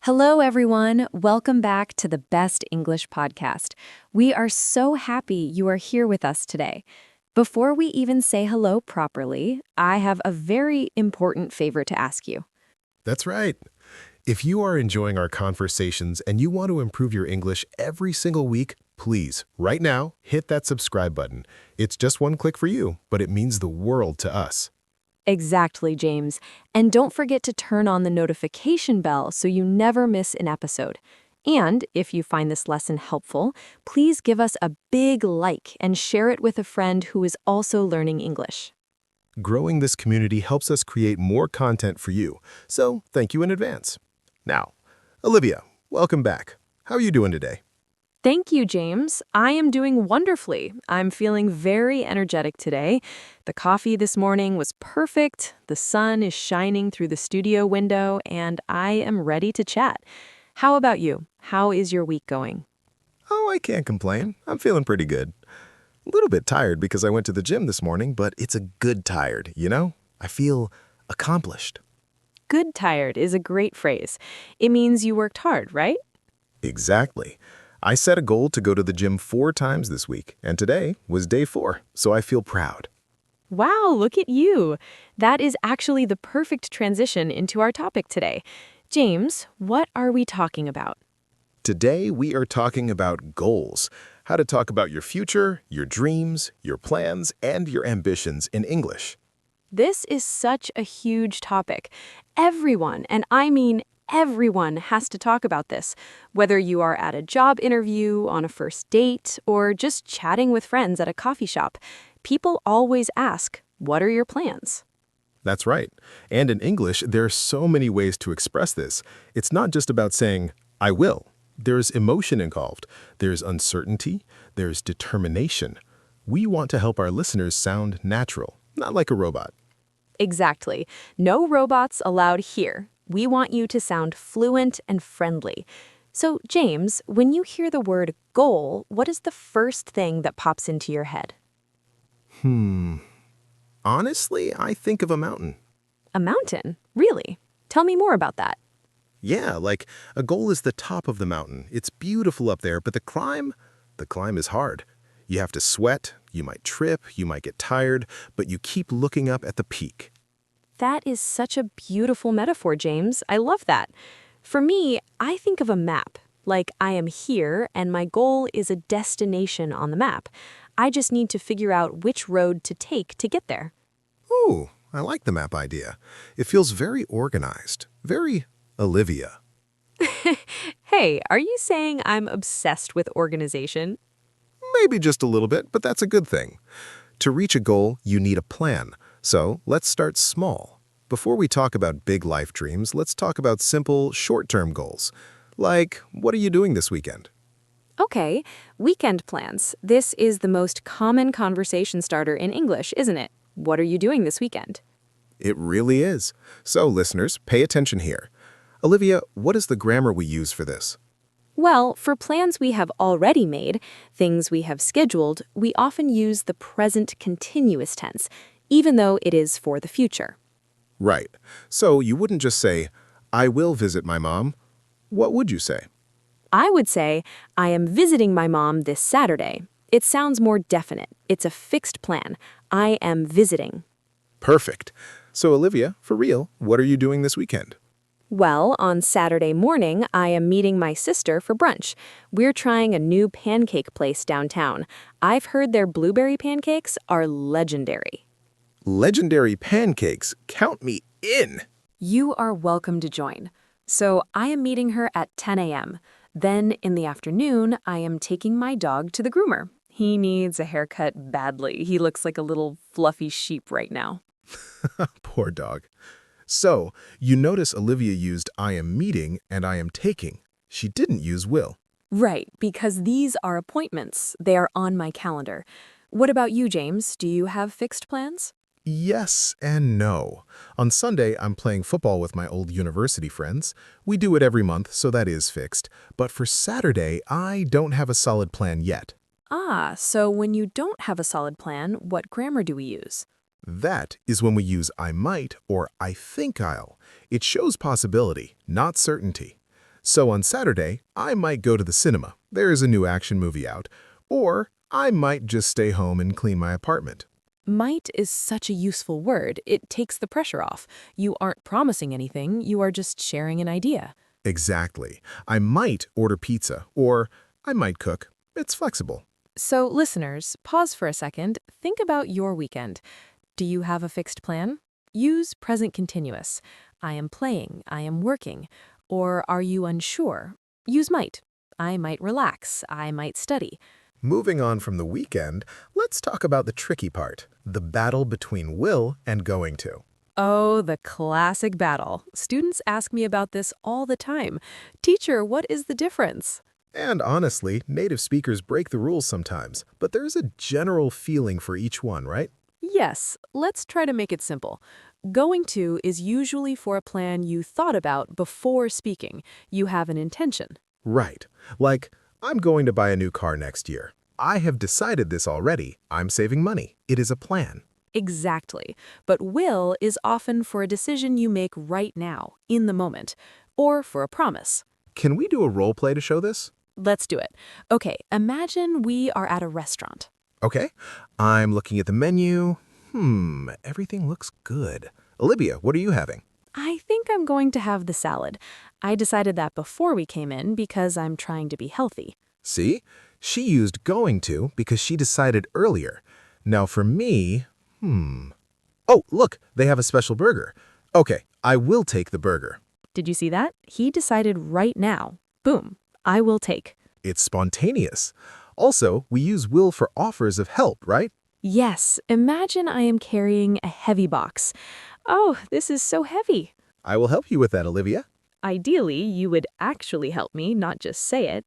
Hello, everyone. Welcome back to the Best English Podcast. We are so happy you are here with us today. Before we even say hello properly, I have a very important favor to ask you. That's right. If you are enjoying our conversations and you want to improve your English every single week, please, right now, hit that subscribe button. It's just one click for you, but it means the world to us. Exactly, James. And don't forget to turn on the notification bell so you never miss an episode. And if you find this lesson helpful, please give us a big like and share it with a friend who is also learning English. Growing this community helps us create more content for you, so thank you in advance. Now, Olivia, welcome back. How are you doing today? Thank you, James. I am doing wonderfully. I'm feeling very energetic today. The coffee this morning was perfect. The sun is shining through the studio window, and I am ready to chat. How about you? How is your week going? Oh, I can't complain. I'm feeling pretty good. A little bit tired because I went to the gym this morning, but it's a good tired, you know? I feel accomplished. Good tired is a great phrase. It means you worked hard, right? Exactly. I set a goal to go to the gym 4 times this week, and today was day 4, so I feel proud. Wow, look at you. That is actually the perfect transition into our topic today. James, what are we talking about? Today, we are talking about goals, how to talk about your future, your dreams, your plans, and your ambitions in English. This is such a huge topic. Everyone, and I mean everyone, has to talk about this. Whether you are at a job interview, on a first date, or just chatting with friends at a coffee shop, people always ask, "What are your plans?" That's right. And in English, there are so many ways to express this. It's not just about saying, I will. There's emotion involved. There's uncertainty. There's determination. We want to help our listeners sound natural, not like a robot. Exactly. No robots allowed here. We want you to sound fluent and friendly. So, James, when you hear the word goal, what is the first thing that pops into your head? Honestly, I think of a mountain. A mountain? Really? Tell me more about that. Yeah, like a goal is the top of the mountain. It's beautiful up there, but the climb is hard. You have to sweat, you might trip, you might get tired, but you keep looking up at the peak. That is such a beautiful metaphor, James. I love that. For me, I think of a map. Like I am here and my goal is a destination on the map. I just need to figure out which road to take to get there. Ooh, I like the map idea. It feels very organized, very Olivia. Hey, are you saying I'm obsessed with organization? Maybe just a little bit, but that's a good thing. To reach a goal, you need a plan. So let's start small. Before we talk about big life dreams, let's talk about simple, short-term goals. Like, what are you doing this weekend? Okay, weekend plans. This is the most common conversation starter in English, isn't it? What are you doing this weekend? It really is. So, listeners, pay attention here. Olivia, what is the grammar we use for this? Well, for plans we have already made, things we have scheduled, we often use the present continuous tense, even though it is for the future. Right. So you wouldn't just say, I will visit my mom. What would you say? I would say, I am visiting my mom this Saturday. It sounds more definite. It's a fixed plan. I am visiting. Perfect. So, Olivia, for real, what are you doing this weekend? Well, on Saturday morning, I am meeting my sister for brunch. We're trying a new pancake place downtown. I've heard their blueberry pancakes are legendary. Legendary pancakes. Count me in. You are welcome to join. So I am meeting her at 10 a.m. Then in the afternoon, I am taking my dog to the groomer. He needs a haircut badly. He looks like a little fluffy sheep right now. Poor dog. So, you notice Olivia used I am meeting and I am taking. She didn't use will. Right, because these are appointments. They are on my calendar. What about you, James? Do you have fixed plans? Yes and no. On Sunday, I'm playing football with my old university friends. We do it every month, so that is fixed. But for Saturday, I don't have a solid plan yet. Ah, so when you don't have a solid plan, what grammar do we use? That is when we use I might or I think I'll. It shows possibility, not certainty. So on Saturday, I might go to the cinema. There is a new action movie out. Or I might just stay home and clean my apartment. Might is such a useful word. It takes the pressure off. You aren't promising anything, you are just sharing an idea. Exactly. I might order pizza, or I might cook. It's flexible. So, listeners, pause for a second. Think about your weekend. Do you have a fixed plan? Use present continuous. I am playing, I am working. Or are you unsure? Use might. I might relax, I might study. Moving on from the weekend, let's talk about the tricky part, the battle between will and going to. Oh, the classic battle. Students ask me about this all the time. Teacher, what is the difference? And honestly, native speakers break the rules sometimes, but there's a general feeling for each one, right? Yes, let's try to make it simple. Going to is usually for a plan you thought about before speaking. You have an intention. Right. Like, I'm going to buy a new car next year. I have decided this already. I'm saving money. It is a plan. Exactly. But will is often for a decision you make right now, in the moment, or for a promise. Can we do a role play to show this? Let's do it. Okay, imagine we are at a restaurant. Okay. I'm looking at the menu. Everything looks good. Olivia, what are you having? I think I'm going to have the salad. I decided that before we came in because I'm trying to be healthy. See? She used going to because she decided earlier. Now for me, Oh, look, they have a special burger. Okay, I will take the burger. Did you see that? He decided right now. Boom. I will take. It's spontaneous. Also, we use will for offers of help, right? Yes, imagine I am carrying a heavy box. Oh, this is so heavy. I will help you with that, Olivia. Ideally, you would actually help me, not just say it.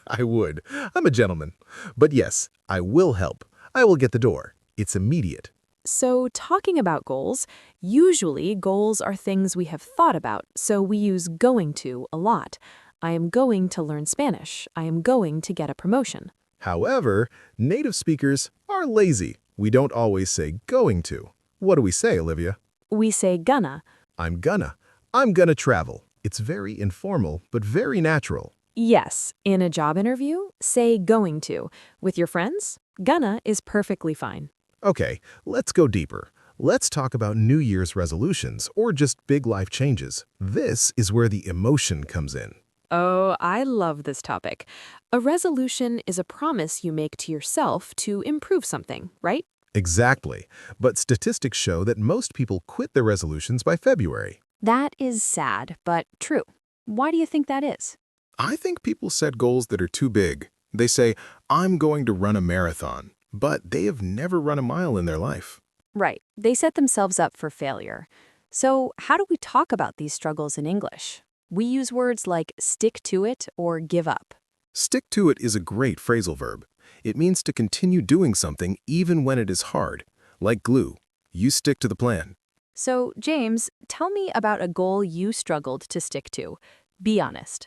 I would. I'm a gentleman. But yes, I will help. I will get the door. It's immediate. So, talking about goals, usually goals are things we have thought about, so we use going to a lot. I am going to learn Spanish. I am going to get a promotion. However, native speakers are lazy. We don't always say going to. What do we say, Olivia? We say gonna. I'm gonna travel. It's very informal, but very natural. Yes, in a job interview, say going to. With your friends, gonna is perfectly fine. Okay, let's go deeper. Let's talk about New Year's resolutions or just big life changes. This is where the emotion comes in. Oh, I love this topic. A resolution is a promise you make to yourself to improve something, right? Exactly. But statistics show that most people quit their resolutions by February. That is sad, but true. Why do you think that is? I think people set goals that are too big. They say, I'm going to run a marathon, but they have never run a mile in their life. Right. They set themselves up for failure. So, how do we talk about these struggles in English? We use words like stick to it or give up. Stick to it is a great phrasal verb. It means to continue doing something even when it is hard. Like glue, you stick to the plan. So, James, tell me about a goal you struggled to stick to. Be honest.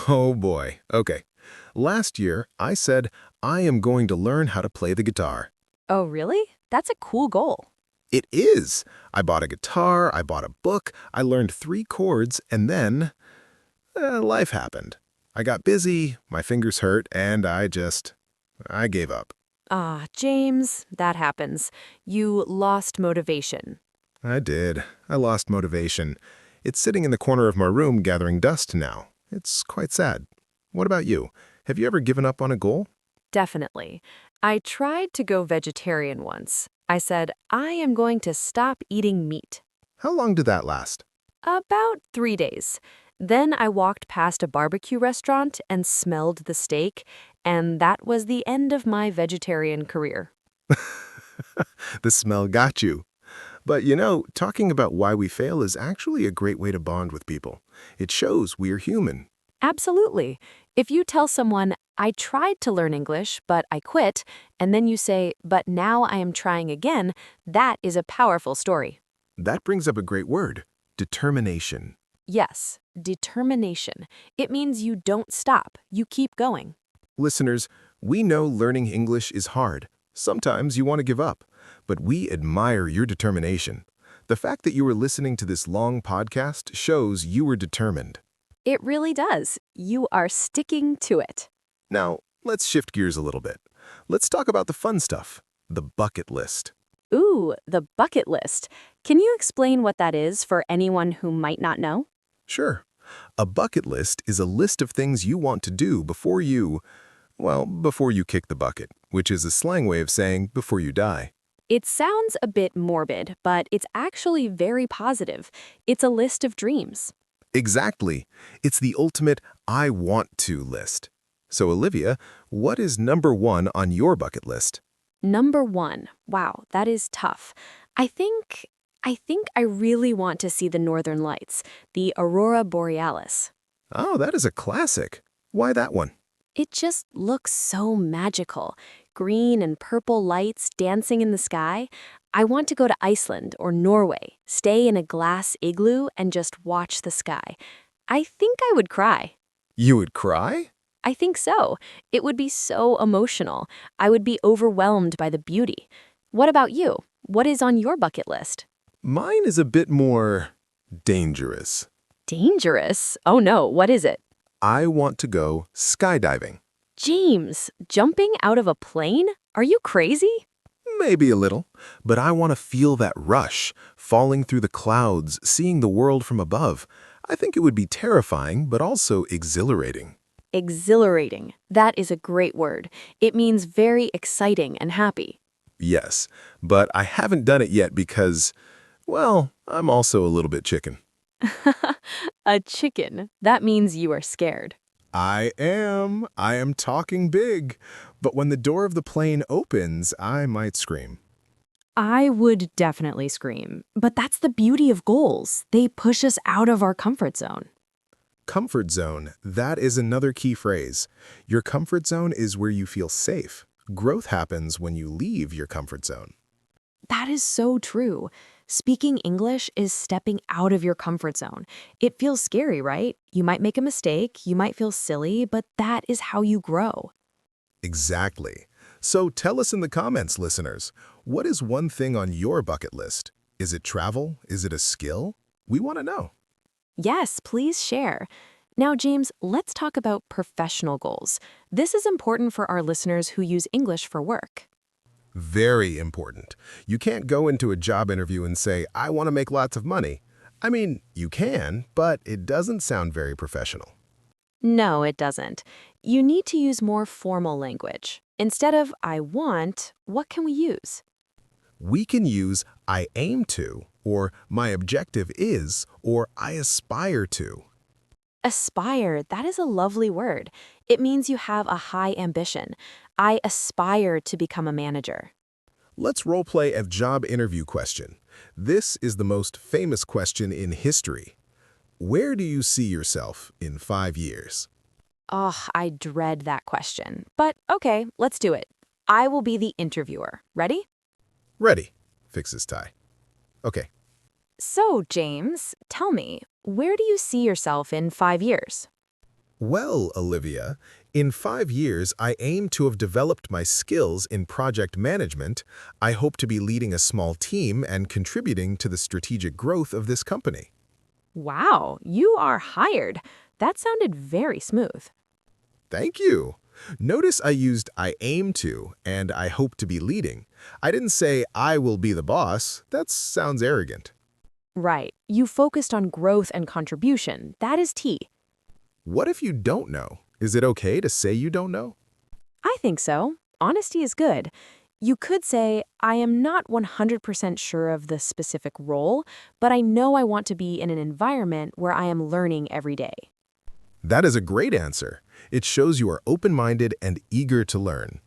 Oh boy, okay. Last year, I said, I am going to learn how to play the guitar. Oh, really? That's a cool goal. It is. I bought a guitar, I bought a book, I learned 3 chords, and then life happened. I got busy, my fingers hurt, and I gave up. Ah, James, that happens. You lost motivation. I did. I lost motivation. It's sitting in the corner of my room gathering dust now. It's quite sad. What about you? Have you ever given up on a goal? Definitely. I tried to go vegetarian once. I said, I am going to stop eating meat. How long did that last? About 3 days. Then I walked past a barbecue restaurant and smelled the steak, and that was the end of my vegetarian career. The smell got you. But you know, talking about why we fail is actually a great way to bond with people. It shows we're human. Absolutely. If you tell someone, I tried to learn English, but I quit, and then you say, but now I am trying again, that is a powerful story. That brings up a great word, determination. Yes, determination. It means you don't stop, you keep going. Listeners, we know learning English is hard. Sometimes you want to give up, but we admire your determination. The fact that you were listening to this long podcast shows you were determined. It really does. You are sticking to it. Now, let's shift gears a little bit. Let's talk about the fun stuff, the bucket list. Ooh, the bucket list. Can you explain what that is for anyone who might not know? Sure. A bucket list is a list of things you want to do before you kick the bucket, which is a slang way of saying before you die. It sounds a bit morbid, but it's actually very positive. It's a list of dreams. Exactly. It's the ultimate I want to list. So, Olivia, what is number 1 on your bucket list? Number 1. Wow, that is tough. I think I really want to see the Northern Lights, the Aurora Borealis. Oh, that is a classic. Why that one? It just looks so magical. Green and purple lights dancing in the sky. I want to go to Iceland or Norway, stay in a glass igloo and just watch the sky. I think I would cry. You would cry? I think so. It would be so emotional. I would be overwhelmed by the beauty. What about you? What is on your bucket list? Mine is a bit more dangerous. Dangerous? Oh no, what is it? I want to go skydiving. James, jumping out of a plane? Are you crazy? Maybe a little, but I want to feel that rush, falling through the clouds, seeing the world from above. I think it would be terrifying, but also exhilarating. Exhilarating. That is a great word. It means very exciting and happy. Yes, but I haven't done it yet because, well, I'm also a little bit chicken. A chicken. That means you are scared. I am talking big. But when the door of the plane opens, I might scream. I would definitely scream, but that's the beauty of goals. They push us out of our comfort zone. Comfort zone, that is another key phrase. Your comfort zone is where you feel safe. Growth happens when you leave your comfort zone. That is so true. Speaking English is stepping out of your comfort zone. It feels scary, right? You might make a mistake, you might feel silly, but that is how you grow. Exactly. So tell us in the comments, listeners, what is one thing on your bucket list? Is it travel? Is it a skill? We want to know. Yes, please share. Now, James, let's talk about professional goals. This is important for our listeners who use English for work. Very important. You can't go into a job interview and say, I want to make lots of money. I mean, you can, but it doesn't sound very professional. No, it doesn't. You need to use more formal language. Instead of I want, what can we use? We can use I aim to, or my objective is, or I aspire to. Aspire, that is a lovely word. It means you have a high ambition. I aspire to become a manager. Let's roleplay a job interview question. This is the most famous question in history. Where do you see yourself in 5 years? Oh, I dread that question. But okay, let's do it. I will be the interviewer. Ready? Ready. Fixes tie. Okay. So, James, tell me, where do you see yourself in 5 years? Well, Olivia, in 5 years, I aim to have developed my skills in project management. I hope to be leading a small team and contributing to the strategic growth of this company. Wow, you are hired. That sounded very smooth. Thank you. Notice I used I aim to and I hope to be leading. I didn't say I will be the boss. That sounds arrogant. Right. You focused on growth and contribution. That is T. What if you don't know? Is it okay to say you don't know? I think so. Honesty is good. You could say, I am not 100% sure of the specific role, but I know I want to be in an environment where I am learning every day. That is a great answer. It shows you are open-minded and eager to learn.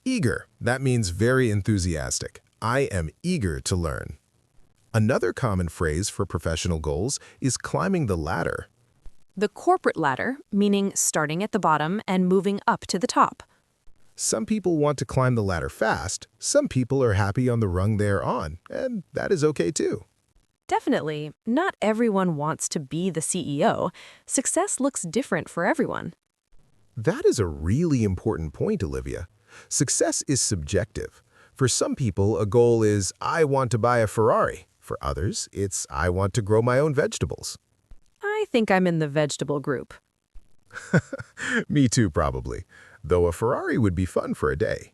Eager, that means very enthusiastic. I am eager to learn. Another common phrase for professional goals is climbing the ladder. The corporate ladder, meaning starting at the bottom and moving up to the top. Some people want to climb the ladder fast. Some people are happy on the rung they're on, and that is okay too. Definitely, not everyone wants to be the CEO. Success looks different for everyone. That is a really important point, Olivia. Success is subjective. For some people, a goal is, I want to buy a Ferrari. For others, it's, I want to grow my own vegetables. I I think I'm in the vegetable group. Me too, probably. Though a Ferrari would be fun for a day.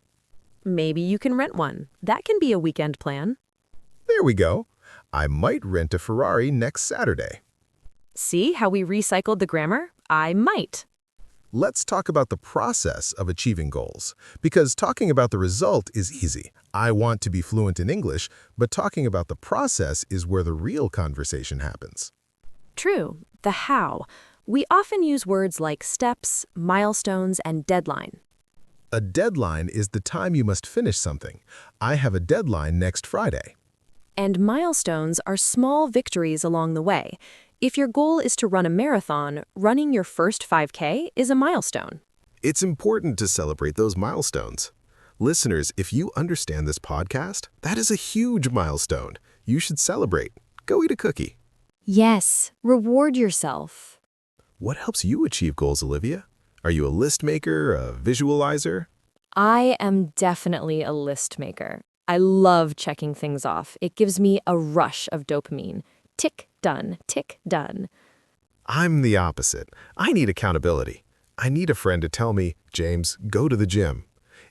Maybe you can rent one. That can be a weekend plan. There we go. I might rent a Ferrari next Saturday. See how we recycled the grammar? I might. Let's talk about the process of achieving goals. Because talking about the result is easy. I want to be fluent in English, but talking about the process is where the real conversation happens. True, the how. We often use words like steps, milestones, and deadline. A deadline is the time you must finish something. I have a deadline next Friday. And milestones are small victories along the way. If your goal is to run a marathon, running your first 5K is a milestone. It's important to celebrate those milestones. Listeners, if you understand this podcast, that is a huge milestone. You should celebrate. Go eat a cookie. Yes, reward yourself. What helps you achieve goals, Olivia? Are you a list maker, a visualizer? I am definitely a list maker. I love checking things off. It gives me a rush of dopamine. Tick, done, tick, done. I'm the opposite. I need accountability. I need a friend to tell me, James, go to the gym.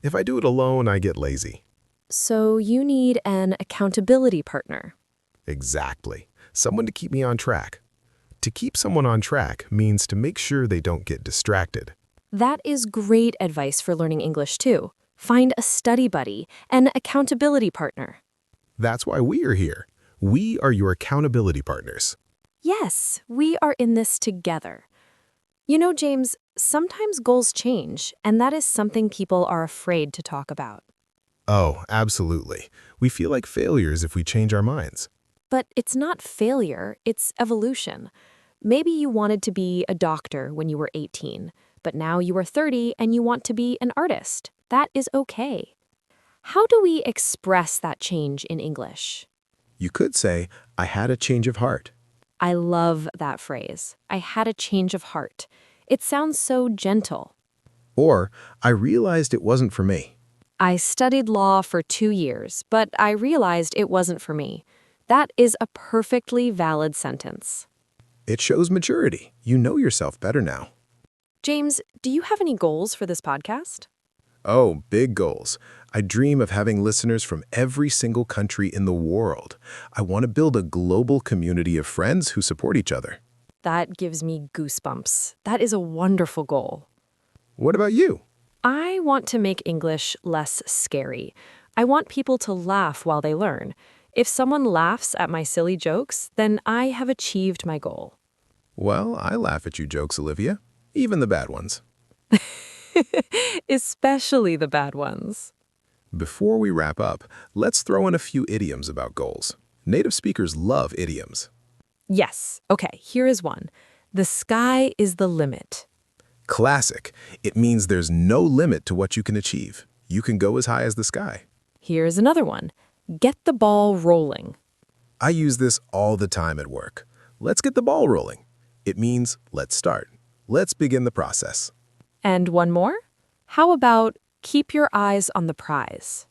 If I do it alone, I get lazy. So you need an accountability partner. Exactly. Someone to keep me on track. To keep someone on track means to make sure they don't get distracted. That is great advice for learning English too. Find a study buddy, an accountability partner. That's why we are here. We are your accountability partners. Yes, we are in this together. You know, James, sometimes goals change, and that is something people are afraid to talk about. Oh, absolutely. We feel like failures if we change our minds. But it's not failure, it's evolution. Maybe you wanted to be a doctor when you were 18, but now you are 30 and you want to be an artist. That is okay. How do we express that change in English? You could say, I had a change of heart. I love that phrase. I had a change of heart. It sounds so gentle. Or, I realized it wasn't for me. I studied law for 2 years, but I realized it wasn't for me. That is a perfectly valid sentence. It shows maturity. You know yourself better now. James, do you have any goals for this podcast? Oh, big goals. I dream of having listeners from every single country in the world. I want to build a global community of friends who support each other. That gives me goosebumps. That is a wonderful goal. What about you? I want to make English less scary. I want people to laugh while they learn. If someone laughs at my silly jokes, then I have achieved my goal. Well, I laugh at you jokes, Olivia. Even the bad ones. Especially the bad ones. Before we wrap up, let's throw in a few idioms about goals. Native speakers love idioms. Yes. Okay, here is one. The sky is the limit. Classic. It means there's no limit to what you can achieve. You can go as high as the sky. Here's another one. Get the ball rolling. I use this all the time at work. Let's get the ball rolling. It means let's start. Let's begin the process. And one more? How about keep your eyes on the prize?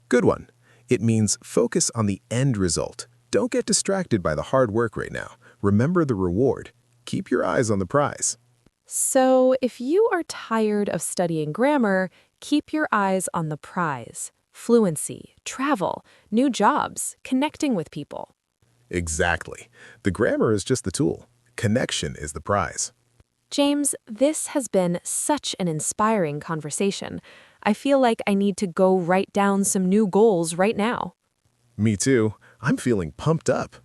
Good one. It means focus on the end result. Don't get distracted by the hard work right now. Remember the reward. Keep your eyes on the prize. So if you are tired of studying grammar, keep your eyes on the prize. Fluency, travel, new jobs, connecting with people. Exactly. The grammar is just the tool. Connection is the prize. James, this has been such an inspiring conversation. I feel like I need to go write down some new goals right now. Me too. I'm feeling pumped up.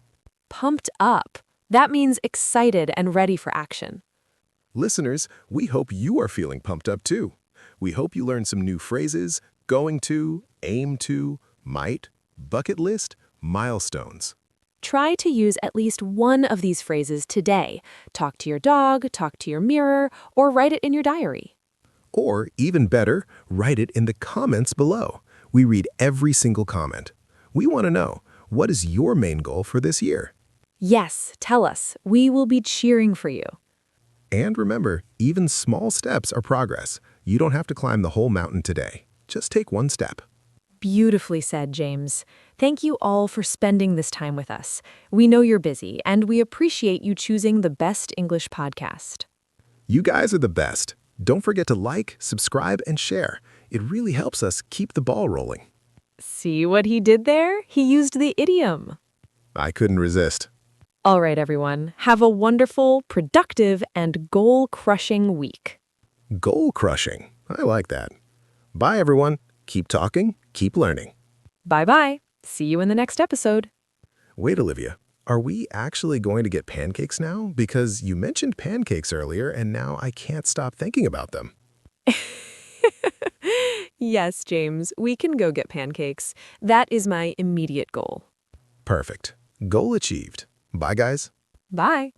Pumped up. That means excited and ready for action. Listeners, we hope you are feeling pumped up too. We hope you learned some new phrases, going to, aim to, might, bucket list, milestones. Try to use at least one of these phrases today. Talk to your dog, talk to your mirror, or write it in your diary. Or, even better, write it in the comments below. We read every single comment. We want to know, what is your main goal for this year? Yes, tell us. We will be cheering for you. And remember, even small steps are progress. You don't have to climb the whole mountain today. Just take one step. Beautifully said, James. Thank you all for spending this time with us. We know you're busy, and we appreciate you choosing the Best English podcast. You guys are the best. Don't forget to like, subscribe, and share. It really helps us keep the ball rolling. See what he did there? He used the idiom. I couldn't resist. All right, everyone. Have a wonderful, productive, and goal-crushing week. Goal crushing. I like that. Bye, everyone. Keep talking, keep learning. Bye-bye. See you in the next episode. Wait, Olivia, are we actually going to get pancakes now? Because you mentioned pancakes earlier, and now I can't stop thinking about them. Yes, James, we can go get pancakes. That is my immediate goal. Perfect. Goal achieved. Bye, guys. Bye.